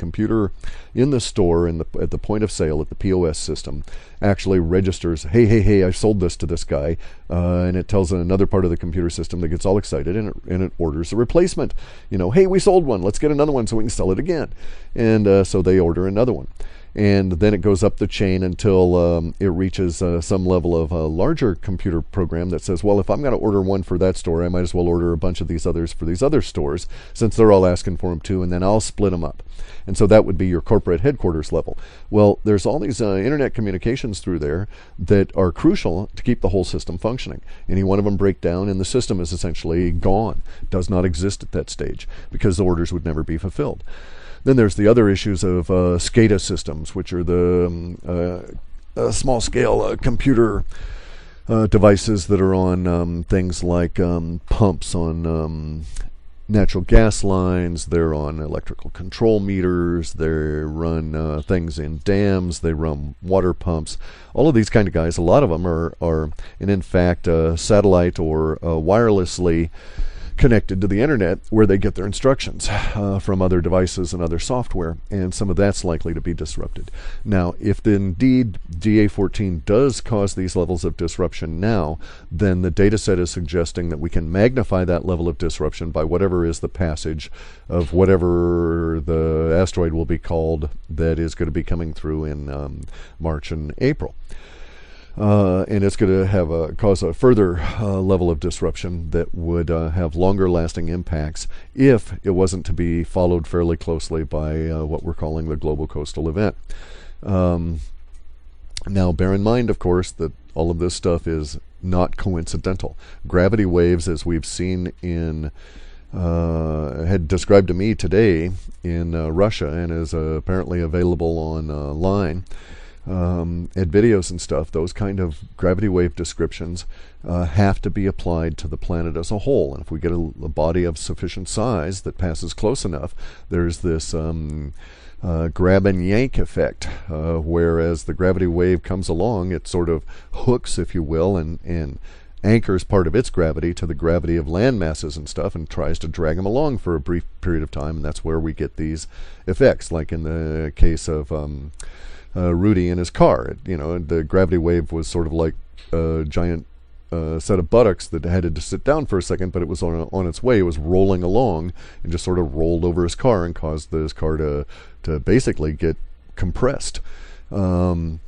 computer in the store, at the point of sale, at the POS system, actually registers, hey, I sold this to this guy, and it tells another part of the computer system that gets all excited, and it orders a replacement. Hey, we sold one, let's get another one so we can sell it again. And so they order another one. And then it goes up the chain until it reaches some level of a larger computer program that says, well, if I'm going to order one for that store, I might as well order a bunch of these others for these other stores, since they're all asking for them too, and then I'll split them up. And so that would be your corporate headquarters level. Well, there's all these internet communications through there that are crucial to keep the whole system functioning. Any one of them break down and the system is essentially gone, does not exist at that stage, because the orders would never be fulfilled. Then there's the other issues of SCADA systems, which are the small-scale computer devices that are on things like pumps on natural gas lines. They're on electrical control meters. They run things in dams. They run water pumps. All of these kind of guys, a lot of them are and in fact, satellite or wirelessly connected to the internet, where they get their instructions from other devices and other software, and some of that's likely to be disrupted. Now, if indeed DA14 does cause these levels of disruption now, then the data set is suggesting that we can magnify that level of disruption by whatever is the passage of whatever the asteroid will be called that is going to be coming through in March and April. And it's going to cause a further level of disruption that would have longer lasting impacts if it wasn't to be followed fairly closely by what we're calling the global coastal event. Now, bear in mind, of course, that all of this stuff is not coincidental. Gravity waves, as we've seen had described to me today in Russia, and is apparently available online, at videos and stuff, those kind of gravity wave descriptions have to be applied to the planet as a whole. And if we get a body of sufficient size that passes close enough, there's this grab and yank effect, whereas the gravity wave comes along, it sort of hooks, if you will, and anchors part of its gravity to the gravity of land masses and stuff, and tries to drag them along for a brief period of time. And that's where we get these effects, like in the case of Rudy in his car. The gravity wave was sort of like a giant set of buttocks that had to sit down for a second, but it was on its way. It was rolling along and just sort of rolled over his car and caused his car to basically get compressed. That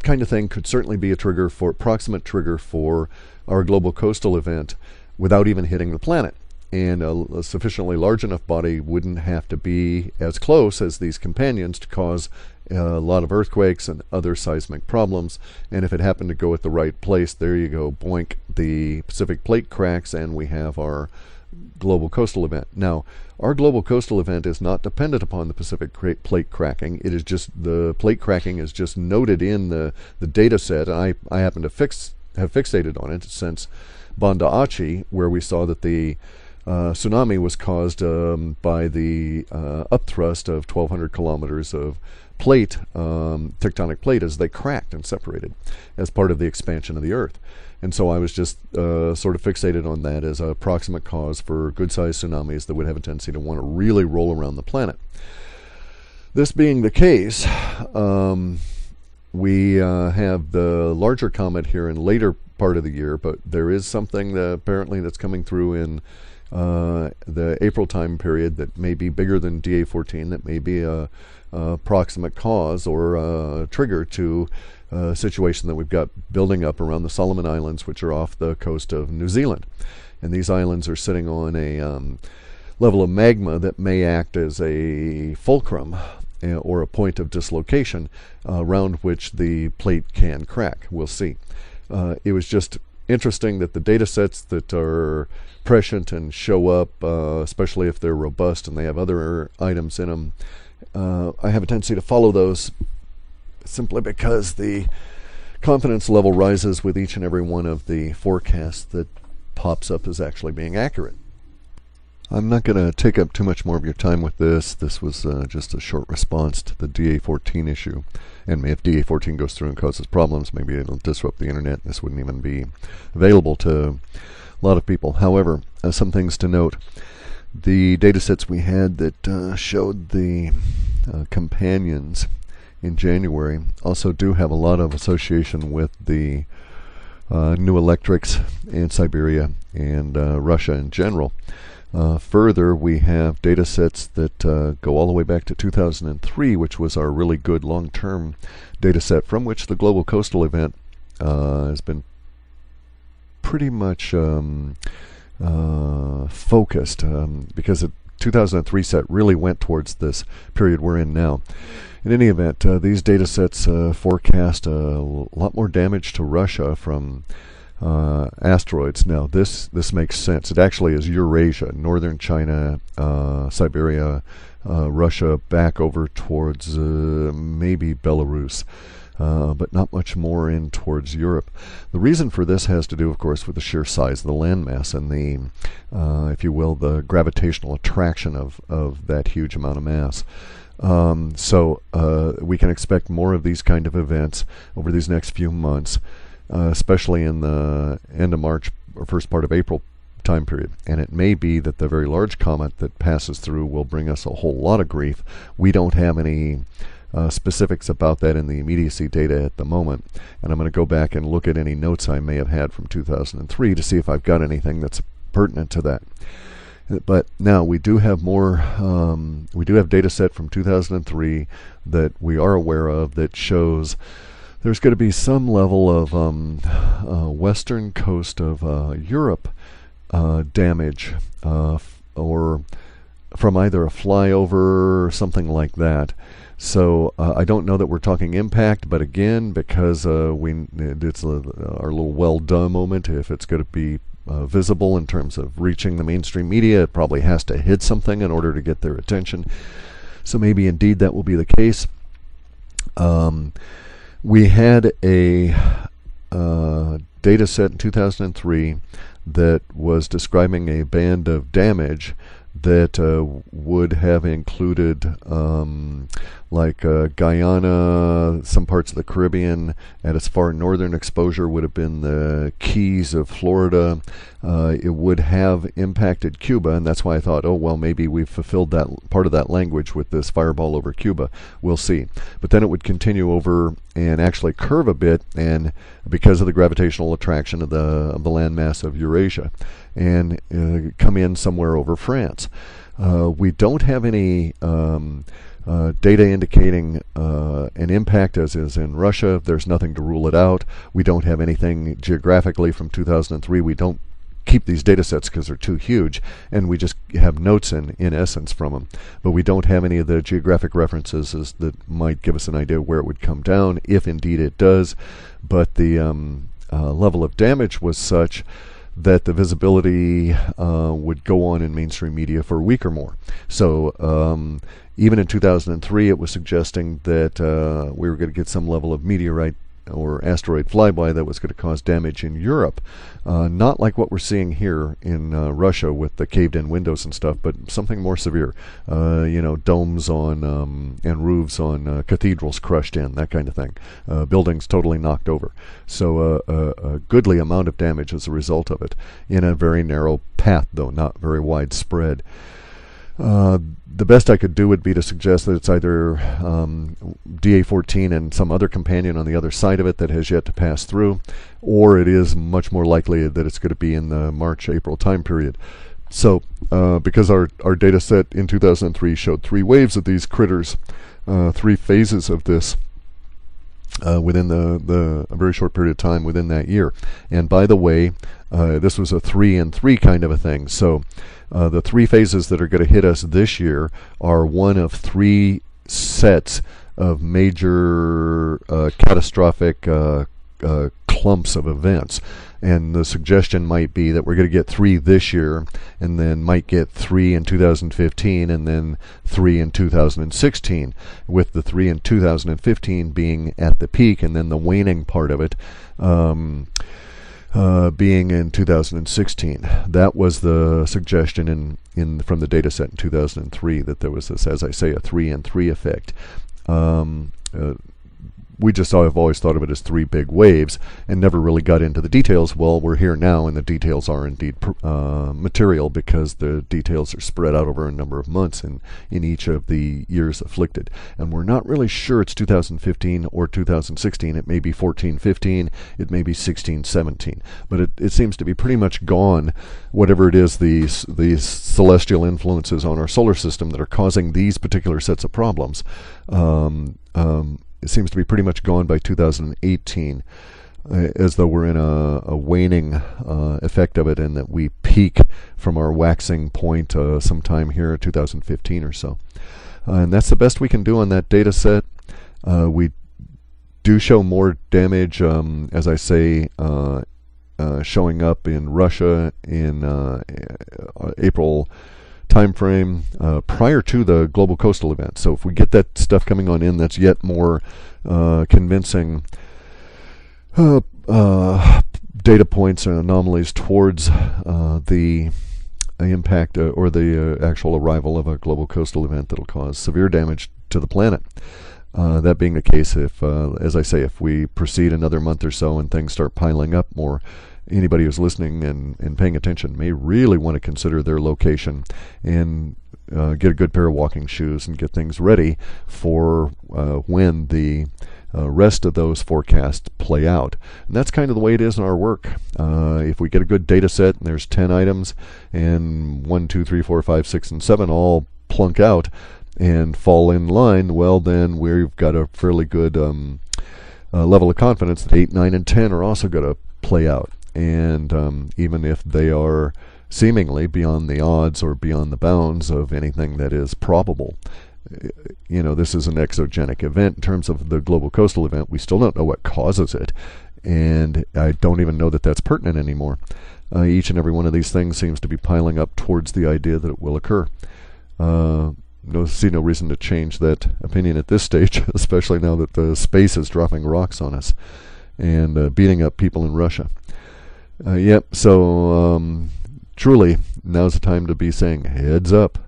kind of thing could certainly be a approximate trigger for our global coastal event without even hitting the planet. And a sufficiently large enough body wouldn't have to be as close as these companions to cause a lot of earthquakes and other seismic problems. And if it happened to go at the right place, there you go, boink, the Pacific plate cracks, and we have our global coastal event. Now, our global coastal event is not dependent upon the Pacific plate cracking. It is just, the plate cracking is just noted in the data set. I happen to have fixated on it since Banda Aceh, where we saw that the tsunami was caused by the upthrust of 1,200 kilometers of plate, tectonic plate, as they cracked and separated as part of the expansion of the Earth. And so I was just sort of fixated on that as a proximate cause for good-sized tsunamis that would have a tendency to want to really roll around the planet. This being the case, we have the larger comet here in later part of the year, but there is something that apparently that's coming through in the April time period that may be bigger than DA14, that may be a proximate cause or a trigger to a situation that we've got building up around the Solomon Islands, which are off the coast of New Zealand. And these islands are sitting on a level of magma that may act as a fulcrum or a point of dislocation around which the plate can crack. We'll see. It was just interesting that the data sets that are prescient and show up, especially if they're robust and they have other items in them, I have a tendency to follow those simply because the confidence level rises with each and every one of the forecasts that pops up as actually being accurate. I'm not going to take up too much more of your time with this. This was just a short response to the DA14 issue. And if DA14 goes through and causes problems, maybe it'll disrupt the internet. This wouldn't even be available to a lot of people. However, some things to note. The data sets we had that showed the companions in January also do have a lot of association with the new electrics in Siberia and Russia in general. Further, we have data sets that go all the way back to 2003, which was our really good long-term data set from which the global coastal event has been pretty much focused, because the 2003 set really went towards this period we're in now. In any event, these data sets forecast a lot more damage to Russia from asteroids. Now, this makes sense. It actually is Eurasia, northern China, Siberia, Russia, back over towards maybe Belarus. But not much more in towards Europe. The reason for this has to do, of course, with the sheer size of the landmass and the, if you will, the gravitational attraction of that huge amount of mass. So we can expect more of these kind of events over these next few months, especially in the end of March or first part of April time period. And it may be that the very large comet that passes through will bring us a whole lot of grief. We don't have any specifics about that in the immediacy data at the moment, and I'm going to go back and look at any notes I may have had from 2003 to see if I've got anything that's pertinent to that. But now we do have more, we do have data set from 2003 that we are aware of that shows there's going to be some level of western coast of Europe damage, or from either a flyover or something like that. So I don't know that we're talking impact, but again, because it's our little well done moment, if it's going to be visible in terms of reaching the mainstream media, it probably has to hit something in order to get their attention. So maybe indeed that will be the case. We had a data set in 2003 that was describing a band of damage that would have included like Guyana, some parts of the Caribbean. At its far northern exposure would have been the Keys of Florida. It would have impacted Cuba, and that's why I thought, oh well, maybe we've fulfilled that part of that language with this fireball over Cuba. We'll see. But then it would continue over and actually curve a bit, and because of the gravitational attraction of the landmass of Eurasia, and come in somewhere over France. We don't have any data indicating an impact as is in Russia. There's nothing to rule it out. We don't have anything geographically from 2003. We don't keep these data sets because they're too huge, and we just have notes in essence from them. But we don't have any of the geographic references that might give us an idea where it would come down, if indeed it does. But the level of damage was such that the visibility would go on in mainstream media for a week or more. So even in 2003, it was suggesting that we were going to get some level of meteorite or asteroid flyby that was going to cause damage in Europe. Not like what we're seeing here in Russia with the caved-in windows and stuff, but something more severe. Domes on and roofs on cathedrals crushed in, that kind of thing. Buildings totally knocked over. So a goodly amount of damage as a result of it, in a very narrow path, though not very widespread. The best I could do would be to suggest that it's either DA14 and some other companion on the other side of it that has yet to pass through, or it is much more likely that it's going to be in the March-April time period. So because our data set in 2003 showed 3 waves of these critters, 3 phases of this within a very short period of time within that year. And by the way, this was a 3 and 3 kind of a thing. So the 3 phases that are going to hit us this year are one of 3 sets of major catastrophic clumps of events. And the suggestion might be that we're going to get 3 this year, and then might get 3 in 2015, and then 3 in 2016, with the 3 in 2015 being at the peak, and then the waning part of it being in 2016. That was the suggestion from the data set in 2003, that there was this, as I say, a 3 and 3 effect. we just have always thought of it as three big waves and never really got into the details. Well, we're here now, and the details are indeed material, because the details are spread out over a number of months in each of the years afflicted. And we're not really sure it's 2015 or 2016. It may be 14-15, it may be 16-17, but it seems to be pretty much gone, whatever it is, these celestial influences on our solar system that are causing these particular sets of problems. It seems to be pretty much gone by 2018, as though we're in a waning effect of it, and that we peak from our waxing point sometime here in 2015 or so. And that's the best we can do on that data set. We do show more damage, as I say, showing up in Russia in April time frame, prior to the global coastal event. So if we get that stuff coming on in, that's yet more convincing data points and anomalies towards the impact or the actual arrival of a global coastal event that'll cause severe damage to the planet. That being the case, if, as I say, if we proceed another month or so and things start piling up more, anybody who's listening and paying attention may really want to consider their location and get a good pair of walking shoes and get things ready for when the rest of those forecasts play out. And that's kind of the way it is in our work. If we get a good data set and there's 10 items and 1, 2, 3, 4, 5, 6, and 7 all plunk out and fall in line, well, then we've got a fairly good level of confidence that 8, 9, and 10 are also going to play out. And even if they are seemingly beyond the odds or beyond the bounds of anything that is probable, you know, this is an exogenic event. In terms of the global coastal event, we still don't know what causes it, and I don't even know that that's pertinent anymore. Each and every one of these things seems to be piling up towards the idea that it will occur. See no reason to change that opinion at this stage, especially now that the space is dropping rocks on us and beating up people in Russia. So truly, now's the time to be saying, heads up.